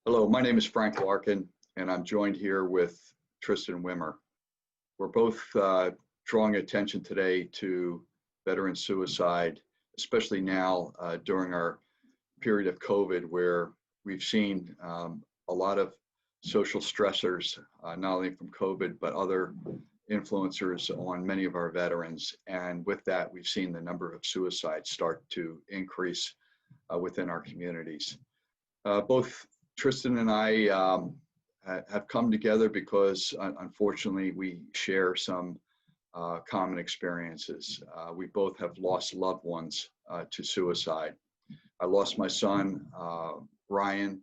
Hello, my name is Frank Larkin, and I'm joined here with Tristan Wimmer. We're both drawing attention today to veteran suicide, especially now during our period of COVID, where we've seen a lot of social stressors, not only from COVID, but other influencers on many of our veterans. And with that, we've seen the number of suicides start to increase within our communities. Both Tristan and I have come together because, unfortunately, we share some common experiences. We both have lost loved ones to suicide. I lost my son, Ryan,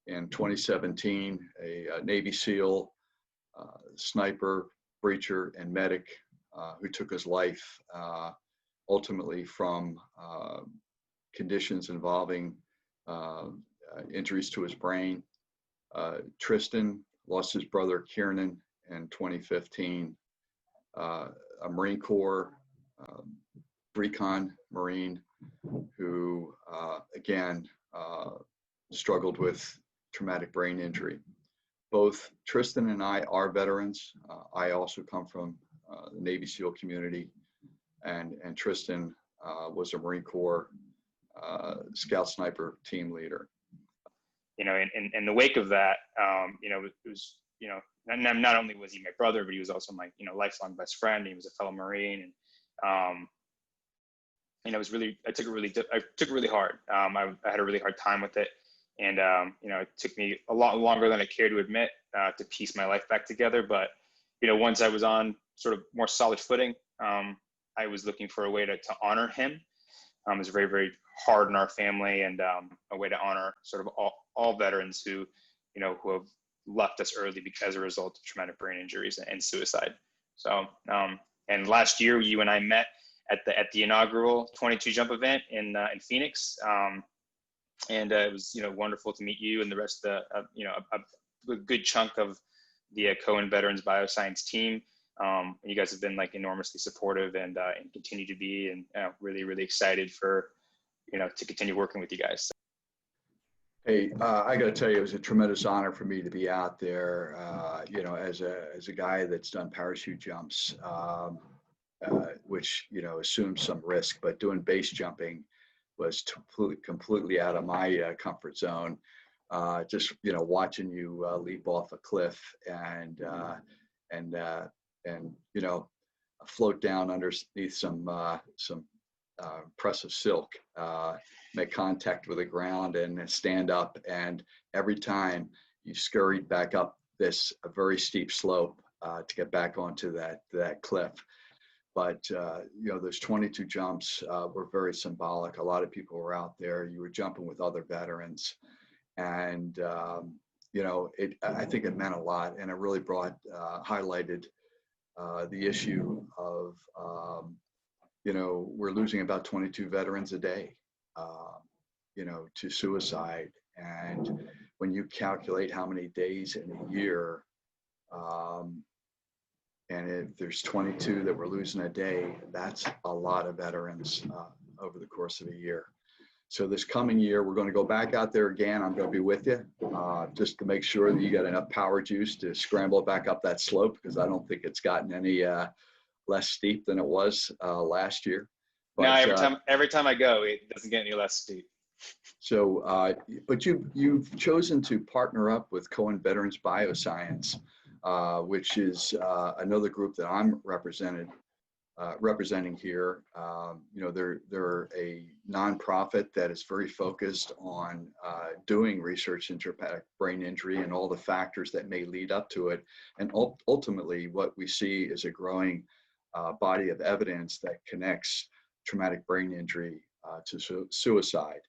in 2017, a Navy SEAL, sniper, breacher, and medic who took his life ultimately from conditions involving injuries to his brain. Tristan lost his brother Kieran in 2015, a Marine Corps recon Marine who again struggled with traumatic brain injury. Both Tristan and I are veterans. I also come from the Navy SEAL community, and Tristan was a Marine Corps Scout Sniper team leader. In the wake of that, it was, not only was he my brother, but he was also my, lifelong best friend. He was a fellow Marine, and it was really, I took it really hard. I had a really hard time with it, and it took me a lot longer than I care to admit to piece my life back together. But once I was on sort of more solid footing, I was looking for a way to honor him. It was very, very hard in our family, and a way to honor sort of all veterans who have left us early as a result of traumatic brain injuries and suicide. So, and last year you and I met at the inaugural 22 jump event in Phoenix, and it was wonderful to meet you and the rest of a good chunk of the Cohen Veterans Bioscience team. You guys have been enormously supportive and continue to be, and really, really excited for to continue working with you guys. Hey, I got to tell you, it was a tremendous honor for me to be out there. As a guy that's done parachute jumps, which assumes some risk, but doing base jumping was completely out of my comfort zone. Just watching you leap off a cliff and float down underneath some press of silk, make contact with the ground and stand up. And every time you scurried back up a very steep slope to get back onto that cliff. But, those 22 jumps were very symbolic. A lot of people were out there. You were jumping with other veterans. And, I think it meant a lot. And it really highlighted the issue of, we're losing about 22 veterans a day, to suicide. And when you calculate how many days in a year, and if there's 22 that we're losing a day, that's a lot of veterans over the course of a year. So this coming year, we're going to go back out there again. I'm going to be with you just to make sure that you got enough power juice to scramble back up that slope, because I don't think it's gotten any less steep than it was last year. But, no, every time I go, it doesn't get any less steep. So, but you've chosen to partner up with Cohen Veterans Bioscience, which is another group that I'm representing here. They're a nonprofit that is very focused on doing research in traumatic brain injury and all the factors that may lead up to it. And ultimately, what we see is a growing body of evidence that connects traumatic brain injury to suicide.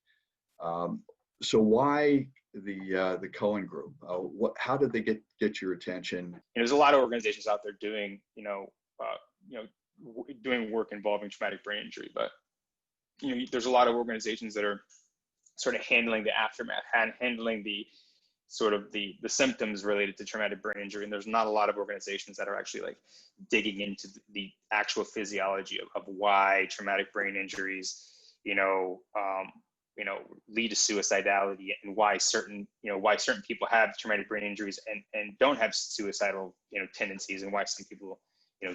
So why the Cohen Group? How did they get your attention? There's a lot of organizations out there doing doing work involving traumatic brain injury, but there's a lot of organizations that are sort of handling the aftermath and handling the sort of the symptoms related to traumatic brain injury, and there's not a lot of organizations that are actually digging into the actual physiology of why traumatic brain injuries lead to suicidality, and why certain people have traumatic brain injuries and don't have suicidal tendencies, and why some people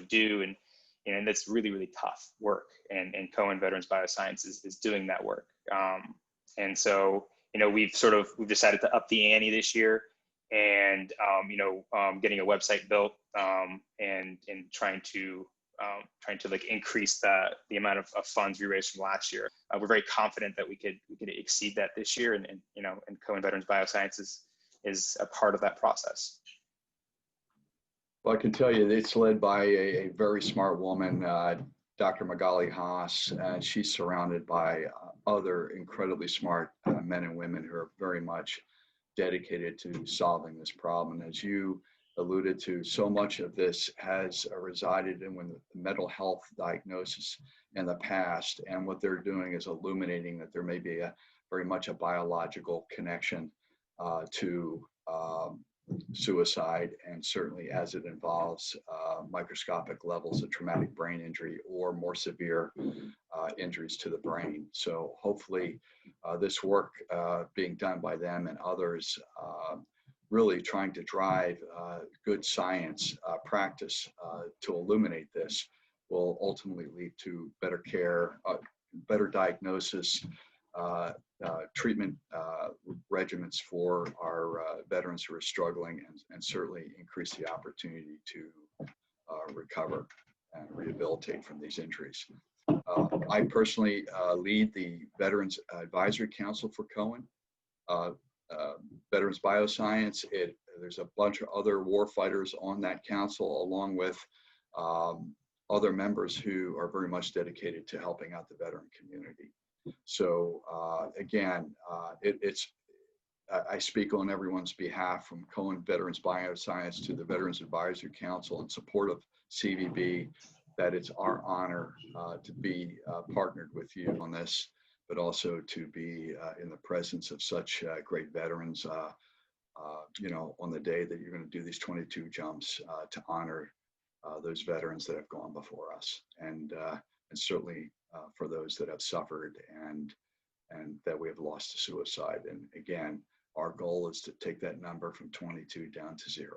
do. And that's really, really tough work, and Cohen Veterans Bioscience is doing that work. And so we've decided to up the ante this year, and getting a website built, and trying to like increase the amount of funds we raised from last year. We're very confident that we could exceed that this year, and Cohen Veterans Bioscience is a part of that process. Well, I can tell you it's led by a very smart woman, Dr. Magali Haas, and she's surrounded by other incredibly smart men and women who are very much dedicated to solving this problem. As you alluded to, so much of this has resided in the mental health diagnosis in the past, and what they're doing is illuminating that there may be very much a biological connection to suicide, and certainly as it involves microscopic levels of traumatic brain injury or more severe injuries to the brain. So hopefully this work being done by them and others, really trying to drive good science practice to illuminate this, will ultimately lead to better care, better diagnosis, treatment regimens for our veterans who are struggling, and certainly increase the opportunity to recover and rehabilitate from these injuries. I personally lead the Veterans Advisory Council for Cohen Veterans Bioscience. There's a bunch of other warfighters on that council, along with other members who are very much dedicated to helping out the veteran community. So again, I speak on everyone's behalf, from Cohen Veterans Bioscience to the Veterans Advisory Council in support of CVB, that it's our honor to be partnered with you on this, but also to be in the presence of such great veterans, on the day that you're going to do these 22 jumps, to honor those veterans that have gone before us, and certainly for those that have suffered and that we have lost to suicide. And again, our goal is to take that number from 22 down to 0.